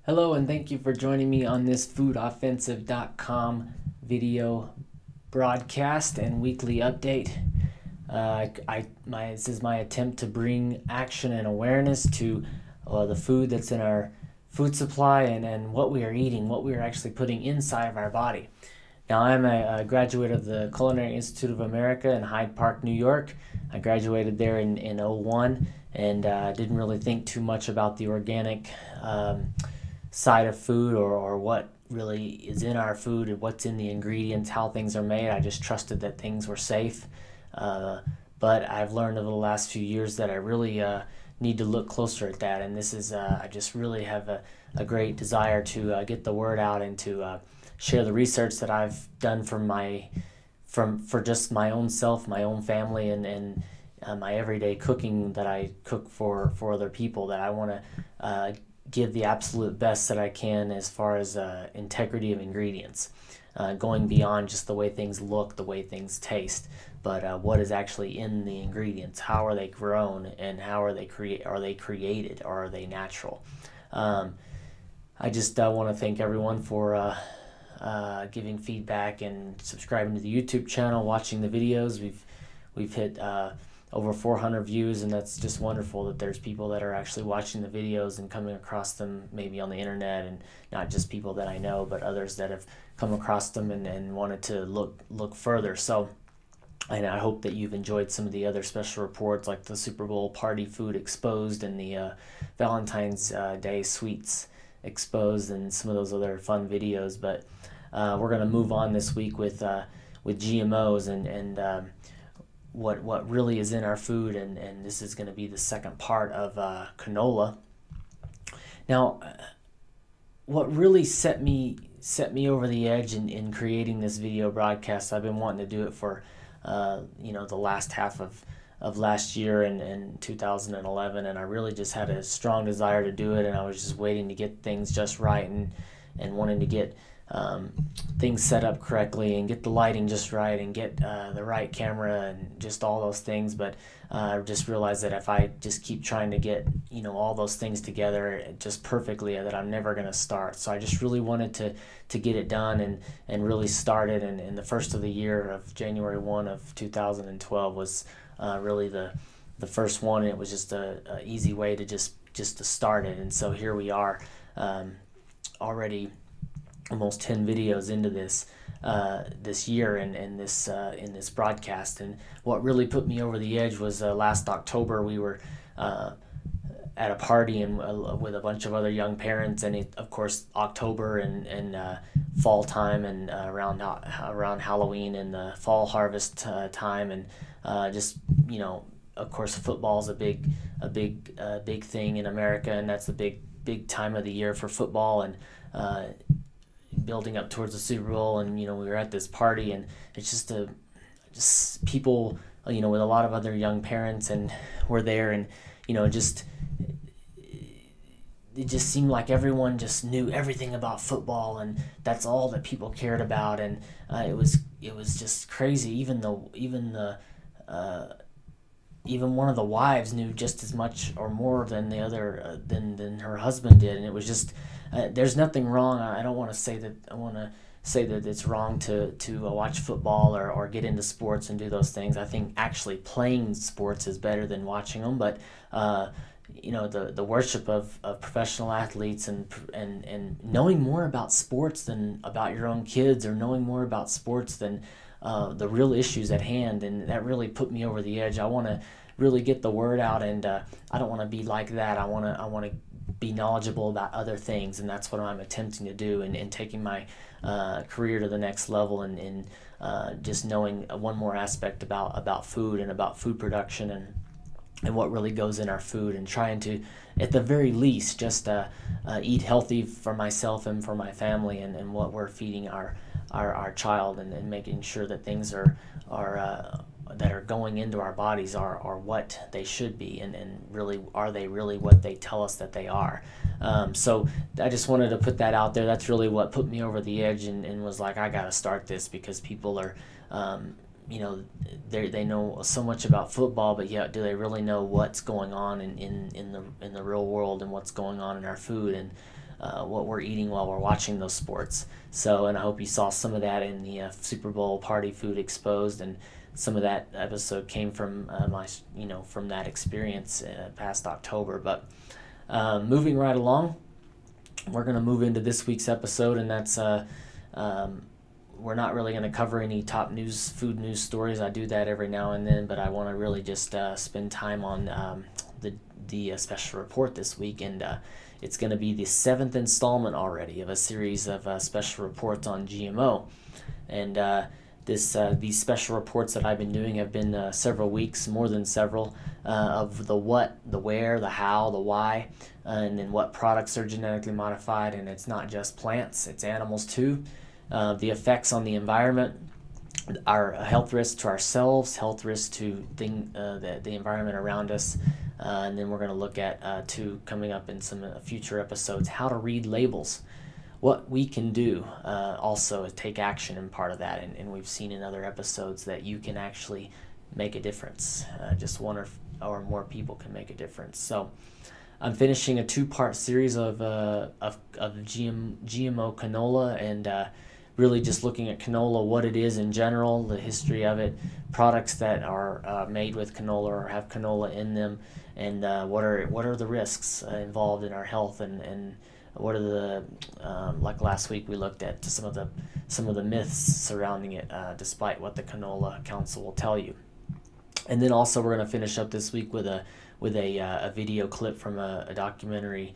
Hello, and thank you for joining me on this foodoffensive.com video broadcast and weekly update. This is my attempt to bring action and awareness to the food that's in our food supply and what we are eating, what we are actually putting inside of our body. Now, I'm a graduate of the Culinary Institute of America in Hyde Park, New York. I graduated there in '01 and didn't really think too much about the organic side of food or what really is in our food and what's in the ingredients, how things are made. I just trusted that things were safe. But I've learned over the last few years that I really need to look closer at that. And this is, I just really have a great desire to get the word out and to share the research that I've done for just my own self, my own family, and my everyday cooking that I cook for other people, that I want to give the absolute best that I can as far as integrity of ingredients, going beyond just the way things look, the way things taste, but what is actually in the ingredients, how are they grown, and how are they created, or are they natural? I just want to thank everyone for giving feedback and subscribing to the YouTube channel, watching the videos. We've hit over 400 views, and that's just wonderful that there's people that are actually watching the videos and coming across them maybe on the internet, and not just people that I know, but others that have come across them and wanted to look further. So, and I hope that you've enjoyed some of the other special reports, like the Super Bowl party food exposed and the Valentine's Day sweets exposed, and some of those other fun videos. But we're going to move on this week with GMOs and what really is in our food, and this is going to be the second part of canola. Now, what really set me over the edge in creating this video broadcast, I've been wanting to do it for the last half of last year and 2011, and I really just had a strong desire to do it, and I was just waiting to get things just right and wanting to get things set up correctly and get the lighting just right and get the right camera and just all those things. But I just realized that if I just keep trying to get all those things together just perfectly, that I'm never going to start. So I just really wanted to get it done and really start it. And the first of the year of January 1 of 2012 was really the first one. And it was just a easy way to just to start it. And so here we are, already almost 10 videos into this year and in this broadcast. And what really put me over the edge was last October we were at a party and with a bunch of other young parents, and of course October and fall time and around Halloween and the fall harvest time, and just of course football's a big thing in America, and that's the big time of the year for football, and building up towards the Super Bowl. And we were at this party, and it's just people with a lot of other young parents, and we're there, and it just seemed like everyone just knew everything about football, and that's all that people cared about. And it was just crazy. Even one of the wives knew just as much or more than the other than her husband did. And it was just there's nothing wrong. I don't want to say that it's wrong to watch football or get into sports and do those things. I think actually playing sports is better than watching them. But the worship of professional athletes and knowing more about sports than about your own kids, or knowing more about sports than the real issues at hand, and that really put me over the edge. I want to really get the word out, and I don't want to be like that. I want to be knowledgeable about other things, and that's what I'm attempting to do, and taking my career to the next level, and just knowing one more aspect about food and about food production and what really goes in our food, and trying to, at the very least, just eat healthy for myself and for my family, and what we're feeding our child, and making sure that things that are going into our bodies are what they should be, and really, are they really what they tell us that they are? So I just wanted to put that out there. That's really what put me over the edge, and was like, I got to start this, because people are they know so much about football, but yet do they really know what's going on in the real world, and what's going on in our food? And what we're eating while we're watching those sports. So, and I hope you saw some of that in the Super Bowl Party Food Exposed, and some of that episode came from from that experience past October. But moving right along, we're going to move into this week's episode, and that's we're not really going to cover any top food news stories. I do that every now and then, but I want to really just spend time on the special report this week, and it's going to be the 7th installment already of a series of special reports on GMO. And these special reports that I've been doing have been several weeks, more than several, of the what, the where, the how, the why, and then what products are genetically modified. And it's not just plants, it's animals too. The effects on the environment, our health risks to ourselves, health risks to the environment around us, and then we're going to look at, coming up in some future episodes, how to read labels, what we can do also take action in part of that, and we've seen in other episodes that you can actually make a difference. Just one or more people can make a difference. So I'm finishing a 2-part series of GMO canola, and really just looking at canola, what it is in general, the history of it, products that are made with canola or have canola in them, and what are the risks involved in our health, and what are the like last week we looked at some of the myths surrounding it, despite what the Canola Council will tell you. And then also we're going to finish up this week with a video clip from a documentary.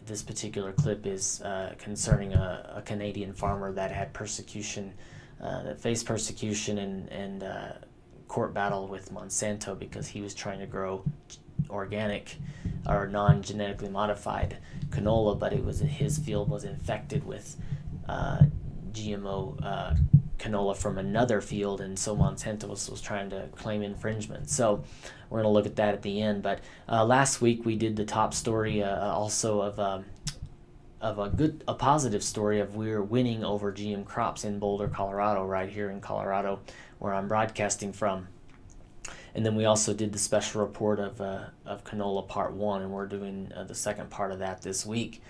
This particular clip is concerning a Canadian farmer that had persecution, that faced persecution and court battle with Monsanto because he was trying to grow organic or non-genetically modified canola, but his field was infected with GMO canola from another field, and so Monsanto was trying to claim infringement. So we're going to look at that at the end. But last week we did the top story also of a positive story of we're winning over GM crops in Boulder, Colorado, right here in Colorado, where I'm broadcasting from. And then we also did the special report of canola part 1, and we're doing the second part of that this week.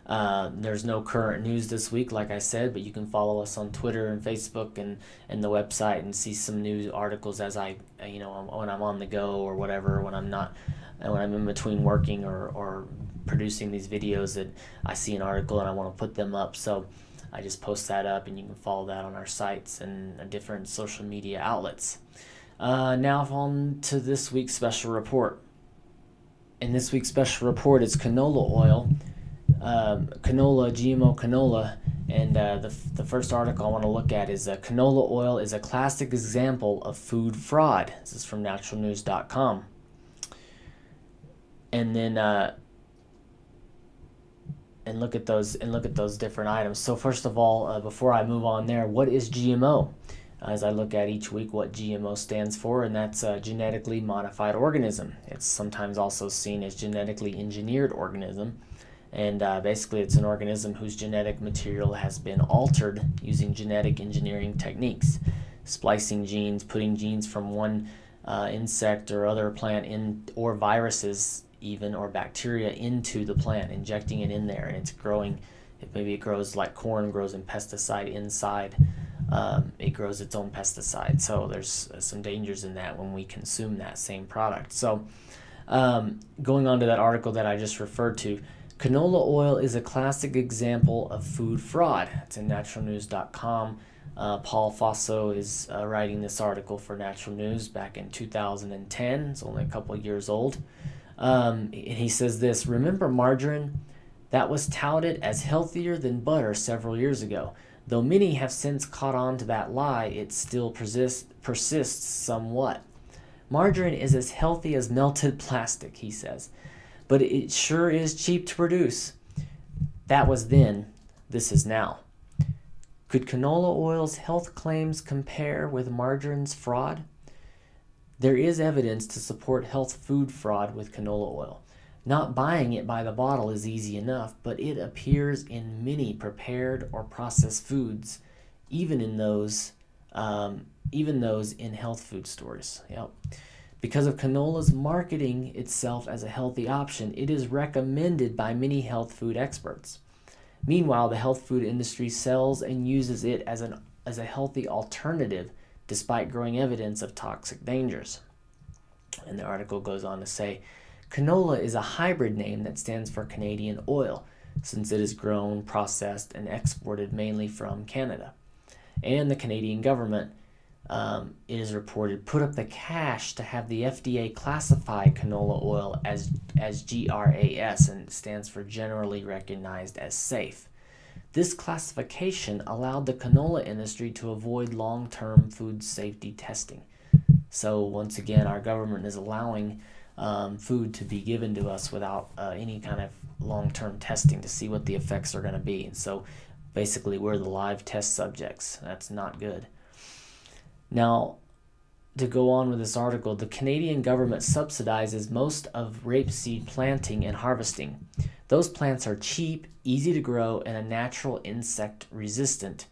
There's no current news this week, like I said, but you can follow us on Twitter and Facebook and the website and see some news articles as when I'm on the go or whatever, when I'm in between working or producing these videos, and I see an article and I want to put them up. So I just post that up, and you can follow that on our sites and different social media outlets. Now on to this week's special report. In this week's special report, it's canola oil, GMO canola, and the first article I want to look at is canola oil is a classic example of food fraud. This is from naturalnews.com. And then and look at those different items. So first of all, before I move on there, what is GMO? As I look at each week what GMO stands for, and that's a genetically modified organism. It's sometimes also seen as genetically engineered organism, and basically it's an organism whose genetic material has been altered using genetic engineering techniques, splicing genes, putting genes from one insect or other plant in, or viruses even, or bacteria into the plant, injecting it in there, and it's growing. Maybe it grows like corn grows in pesticide inside. It grows its own pesticide, so there's some dangers in that when we consume that same product. So going on to that article that I just referred to, canola oil is a classic example of food fraud. It's in naturalnews.com. Paul Fosso is writing this article for Natural News back in 2010. It's only a couple years old. And he says this: remember margarine? That was touted as healthier than butter several years ago. Though many have since caught on to that lie, it still persists somewhat. Margarine is as healthy as melted plastic, he says, but it sure is cheap to produce. That was then, this is now. Could canola oil's health claims compare with margarine's fraud? There is evidence to support health food fraud with canola oil. Not buying it by the bottle is easy enough, but it appears in many prepared or processed foods, even those in health food stores. Yep. Because of canola's marketing itself as a healthy option, it is recommended by many health food experts. Meanwhile, the health food industry sells and uses it as a healthy alternative despite growing evidence of toxic dangers. And the article goes on to say, canola is a hybrid name that stands for Canadian oil, since it is grown, processed, and exported mainly from Canada. And the Canadian government, it is reported, put up the cash to have the FDA classify canola oil as GRAS, and it stands for Generally Recognized as Safe. This classification allowed the canola industry to avoid long-term food safety testing. So once again, our government is allowing food to be given to us without any kind of long-term testing to see what the effects are going to be. And so basically we're the live test subjects. That's not good. Now, to go on with this article, the Canadian government subsidizes most of rapeseed planting and harvesting. Those plants are cheap, easy to grow, and a natural insect resistant.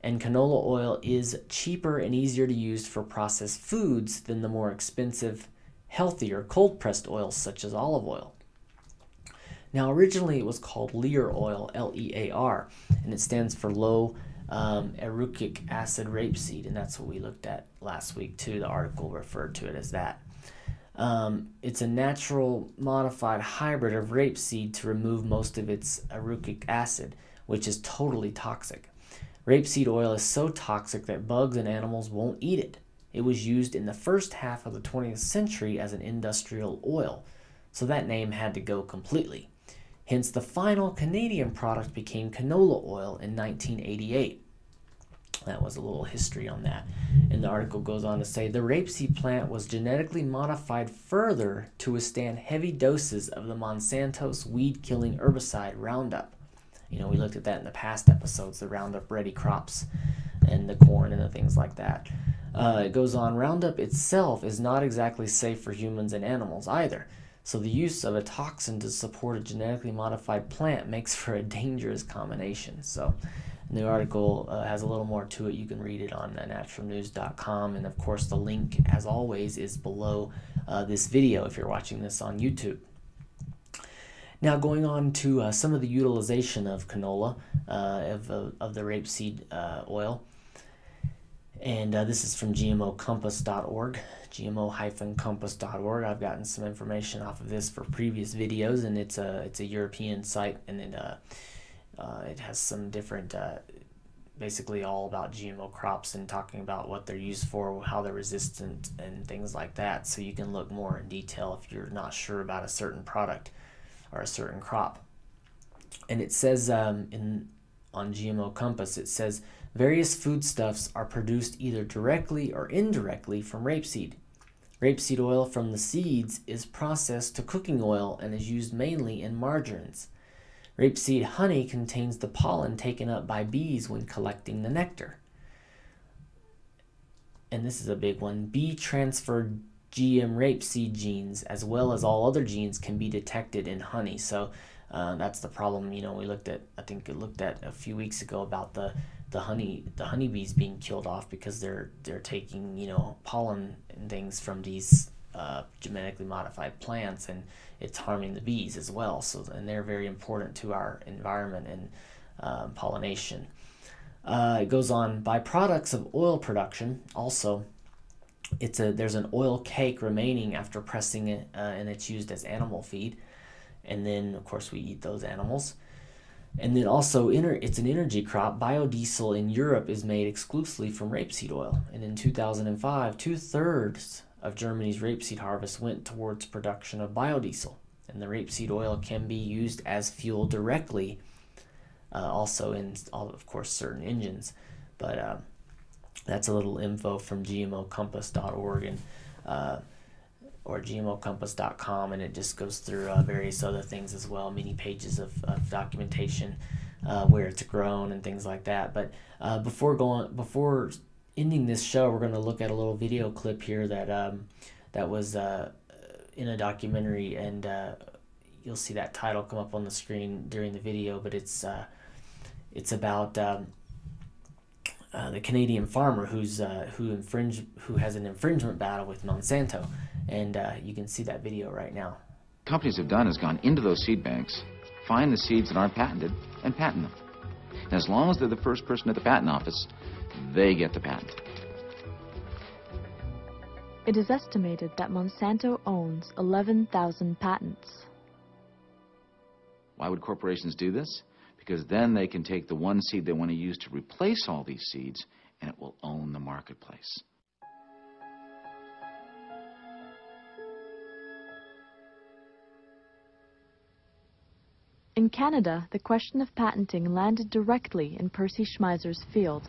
And canola oil is cheaper and easier to use for processed foods than the more expensive, healthier cold-pressed oils such as olive oil. Now, originally it was called Lear oil, L-E-A-R, and it stands for low erucic acid rapeseed, and that's what we looked at last week too. The article referred to it as that. It's a natural modified hybrid of rapeseed to remove most of its erucic acid, which is totally toxic. Rapeseed oil is so toxic that bugs and animals won't eat it. It was used in the first half of the 20th century as an industrial oil, so that name had to go completely. Hence, the final Canadian product became canola oil in 1988. That was a little history on that. And the article goes on to say, the rapeseed plant was genetically modified further to withstand heavy doses of the Monsanto's weed-killing herbicide Roundup. You know, we looked at that in the past episodes, the Roundup Ready crops and the corn and the things like that. It goes on, Roundup itself is not exactly safe for humans and animals either. So the use of a toxin to support a genetically modified plant makes for a dangerous combination. So the article has a little more to it. You can read it on naturalnews.com. And of course, the link, as always, is below this video if you're watching this on YouTube. Now, going on to some of the utilization of canola, of the rapeseed oil. And this is from GMOcompass.org, GMO-compass.org. I've gotten some information off of this for previous videos, and it's a European site, and it has some different, basically all about GMO crops and talking about what they're used for, how they're resistant, and things like that. So you can look more in detail if you're not sure about a certain product or a certain crop. And it says on GMO Compass, it says various foodstuffs are produced either directly or indirectly from rapeseed. Rapeseed oil from the seeds is processed to cooking oil and is used mainly in margarines. Rapeseed honey contains the pollen taken up by bees when collecting the nectar. And this is a big one. Bee-transferred GM rapeseed genes, as well as all other genes, can be detected in honey. So that's the problem. You know, we looked at, I think it looked at a few weeks ago about the honeybees being killed off because they're taking, you know, pollen and things from these genetically modified plants, and it's harming the bees as well. So, and they're very important to our environment and pollination. It goes on, byproducts of oil production also. There's an oil cake remaining after pressing it, and it's used as animal feed. And then, of course, we eat those animals. And then also, it's an energy crop. Biodiesel in Europe is made exclusively from rapeseed oil. And in 2005, 2/3 of Germany's rapeseed harvest went towards production of biodiesel. And the rapeseed oil can be used as fuel directly, also in, of course, certain engines. But that's a little info from GMOcompass.org and or GMOcompass.com, and it just goes through various other things as well, many pages of documentation where it's grown and things like that. But before ending this show, we're going to look at a little video clip here that was in a documentary, and you'll see that title come up on the screen during the video. But it's about the Canadian farmer who has an infringement battle with Monsanto, And you can see that video right now. Companies have done is gone into those seed banks, find the seeds that aren't patented, and patent them. And as long as they're the first person at the patent office, they get the patent. It is estimated that Monsanto owns 11,000 patents. Why would corporations do this? Because then they can take the one seed they want to use to replace all these seeds, and it will own the marketplace. In Canada, the question of patenting landed directly in Percy Schmeizer's field.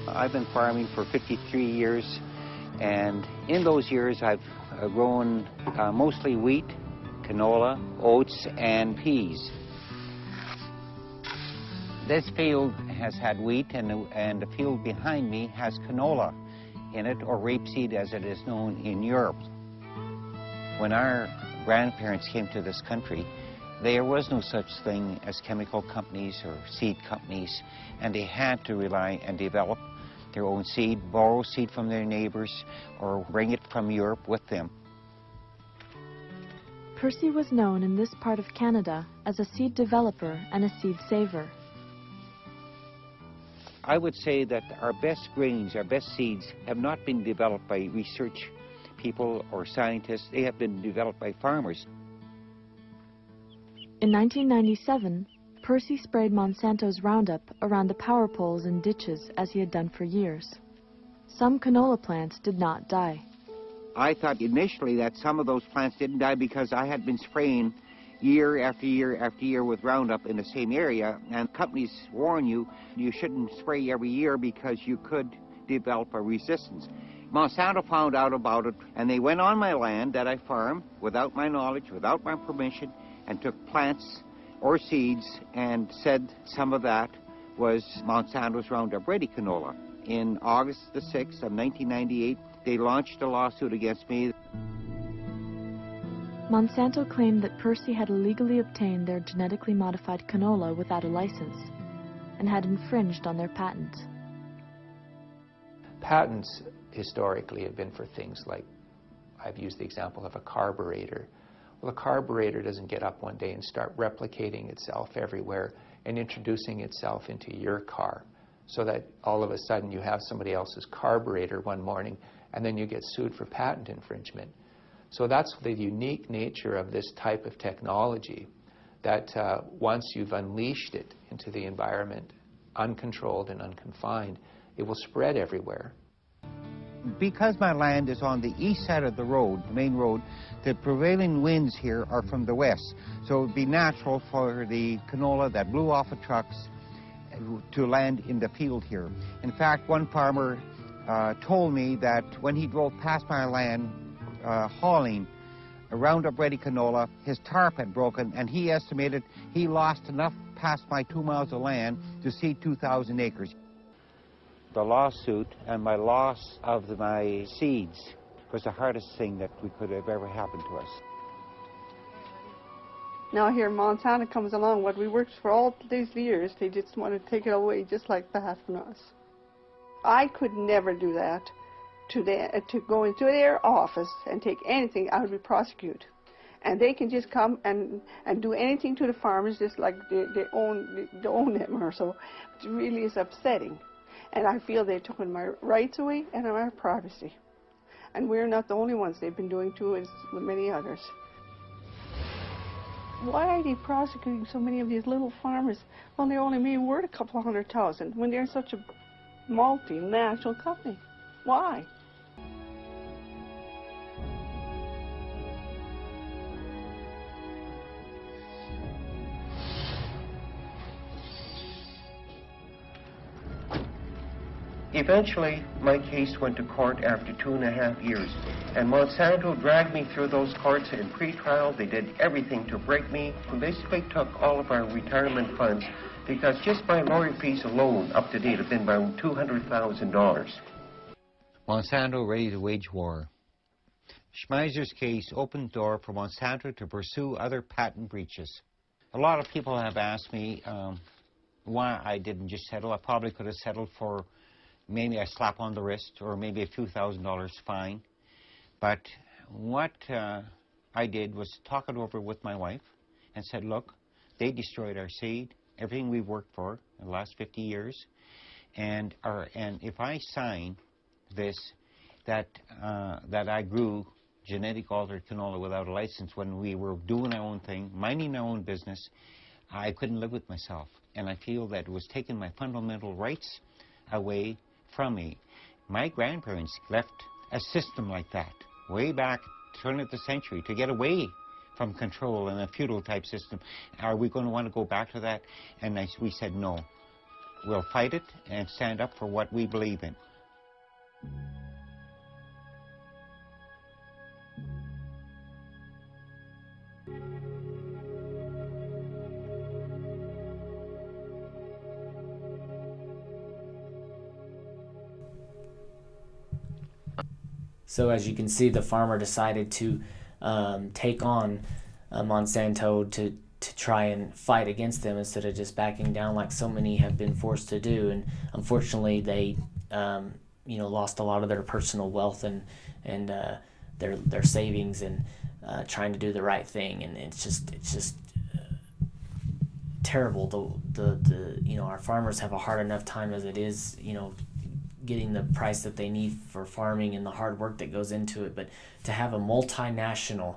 I've been farming for 53 years, and in those years I've grown mostly wheat, canola, oats, and peas. This field has had wheat, and the field behind me has canola in it, or rapeseed as it is known in Europe. When our grandparents came to this country, there was no such thing as chemical companies or seed companies, and they had to rely and develop their own seed, borrow seed from their neighbors, or bring it from Europe with them. Percy was known in this part of Canada as a seed developer and a seed saver. I would say that our best grains, our best seeds, have not been developed by research people or scientists. They have been developed by farmers. In 1997, Percy sprayed Monsanto's Roundup around the power poles and ditches as he had done for years. Some canola plants did not die. I thought initially that some of those plants didn't die because I had been spraying year after year after year with Roundup in the same area, and companies warn you you shouldn't spray every year because you could develop a resistance. Monsanto found out about it, and they went on my land that I farm without my knowledge, without my permission, and took plants or seeds and said some of that was Monsanto's Roundup Ready canola. In August the 6th of 1998, they launched a lawsuit against me. Monsanto claimed that Percy had illegally obtained their genetically modified canola without a license and had infringed on their patents. Patents historically have been for things like, I've used the example of a carburetor. Well, a carburetor doesn't get up one day and start replicating itself everywhere and introducing itself into your car so that all of a sudden you have somebody else's carburetor one morning and then you get sued for patent infringement. So that's the unique nature of this type of technology, that once you've unleashed it into the environment, uncontrolled and unconfined, it will spread everywhere. Because my land is on the east side of the road, the main road, the prevailing winds here are from the west. So it would be natural for the canola that blew off of trucks to land in the field here. In fact, one farmer told me that when he drove past my land hauling a Roundup Ready canola, his tarp had broken, and he estimated he lost enough past my 2 miles of land to seed 2,000 acres. The lawsuit and my loss of my seeds was the hardest thing that could have ever happened to us. Now here Monsanto comes along, what we worked for all these years, they just want to take it away just like that from us. I could never do that, to go into their office and take anything. I would be prosecuted. And they can just come and do anything to the farmers just like they own them or so. It really is upsetting. And I feel they've taken my rights away and my privacy. And we're not the only ones. They've been doing too, as many others. Why are they prosecuting so many of these little farmers when they're only maybe worth a couple of 100,000 when they're such a multinational company? Why? Eventually, my case went to court after 2.5 years, and Monsanto dragged me through those courts in pre-trial. They did everything to break me, and basically took all of our retirement funds, because just my lawyer fees alone, up to date, have been around $200,000. Monsanto ready to wage war Schmeizer's case opened the door for Monsanto to pursue other patent breaches. A lot of people have asked me why I didn't just settle. I probably could have settled for maybe a slap on the wrist or maybe a few $1,000s fine. But what I did was talk it over with my wife and said, look, they destroyed our seed, everything we've worked for in the last 50 years. And if I sign this, that I grew genetic altered canola without a license when we were doing our own thing, minding our own business, I couldn't live with myself. And I feel that it was taking my fundamental rights away from me. My grandparents left a system like that way back turn of the century to get away from control and a feudal type system. Are we going to want to go back to that? And we said no. We'll fight it and stand up for what we believe in. So as you can see, the farmer decided to take on Monsanto to try and fight against them instead of just backing down like so many have been forced to do. And unfortunately, they lost a lot of their personal wealth and their savings and trying to do the right thing. And it's just terrible. Our farmers have a hard enough time as it is, getting the price that they need for farming and the hard work that goes into it. But to have a multinational,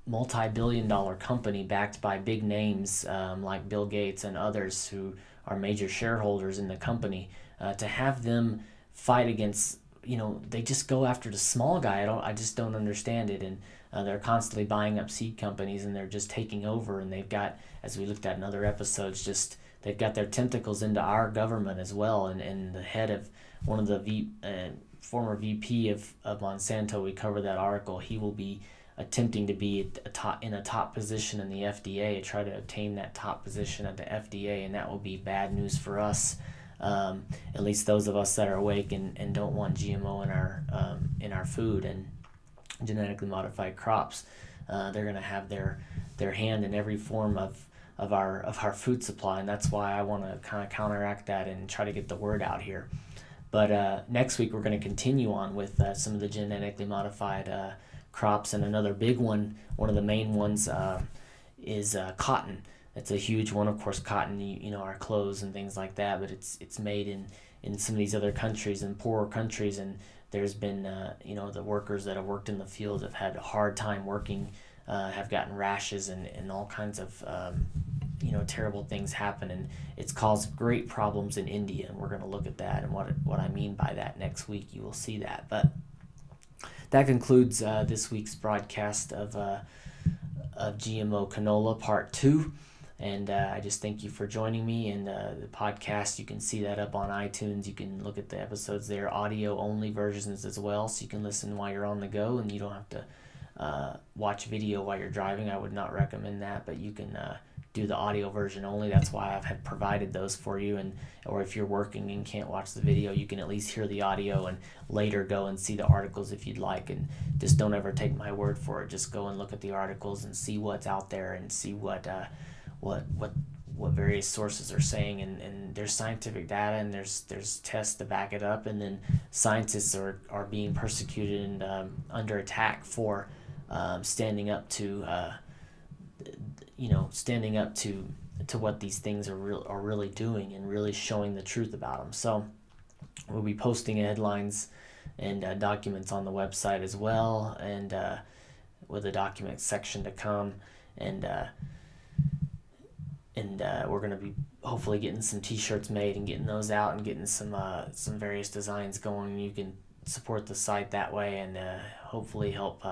multi-billion-dollar company backed by big names like Bill Gates and others who are major shareholders in the company, to have them fight against, they just go after the small guy. I just don't understand it. And they're constantly buying up seed companies and they're just taking over. And they've got, as we looked at in other episodes, they've got their tentacles into our government as well. And the head of one of the former VP of Monsanto, we covered that article, he will be attempting to be in a top position in the FDA, try to obtain that top position at the FDA, and that will be bad news for us, at least those of us that are awake and don't want GMO in our food and genetically modified crops. They're going to have their hand in every form of our food supply, and that's why I want to kind of counteract that and try to get the word out here. But next week we're going to continue on with some of the genetically modified crops, and another big one of the main ones is cotton. It's a huge one, of course. Cotton, our clothes and things like that, but it's made in some of these other countries, in poorer countries, and there's been the workers that have worked in the field have had a hard time working, have gotten rashes and all kinds of terrible things happen, and it's caused great problems in India, and we're going to look at that and what I mean by that next week. You will see that. But that concludes this week's broadcast of GMO Canola Part 2, and I just thank you for joining me. And the podcast, you can see that up on iTunes. You can look at the episodes there, audio only versions as well, so you can listen while you're on the go and you don't have to watch video while you're driving. I would not recommend that, but you can do the audio version only. That's why I've had provided those for you. Or if you're working and can't watch the video, you can at least hear the audio and later go and see the articles if you'd like. And just don't ever take my word for it. Just go and look at the articles and see what's out there and see what various sources are saying. And there's scientific data and there's tests to back it up. And then scientists are being persecuted and under attack for standing up to what these things are really doing and really showing the truth about them. So we'll be posting headlines and documents on the website as well, and with a document section to come, and we're going to be hopefully getting some t-shirts made and getting those out and getting some various designs going. You can support the site that way and hopefully help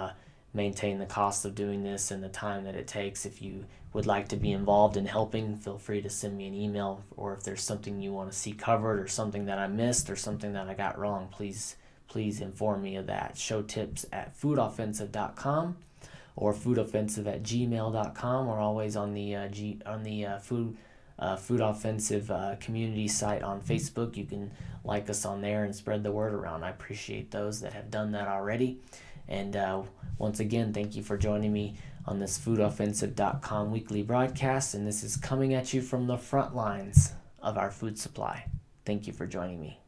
maintain the cost of doing this and the time that it takes. If you would like to be involved in helping, feel free to send me an email, or if there's something you want to see covered or something that I missed or something that I got wrong, please inform me of that. Show tips at foodoffensive.com or foodoffensive@gmail.com, or always on the Food Food Offensive community site on Facebook. You can like us on there and spread the word around. I appreciate those that have done that already. And once again, thank you for joining me on this foodoffensive.com weekly broadcast. And this is coming at you from the front lines of our food supply. Thank you for joining me.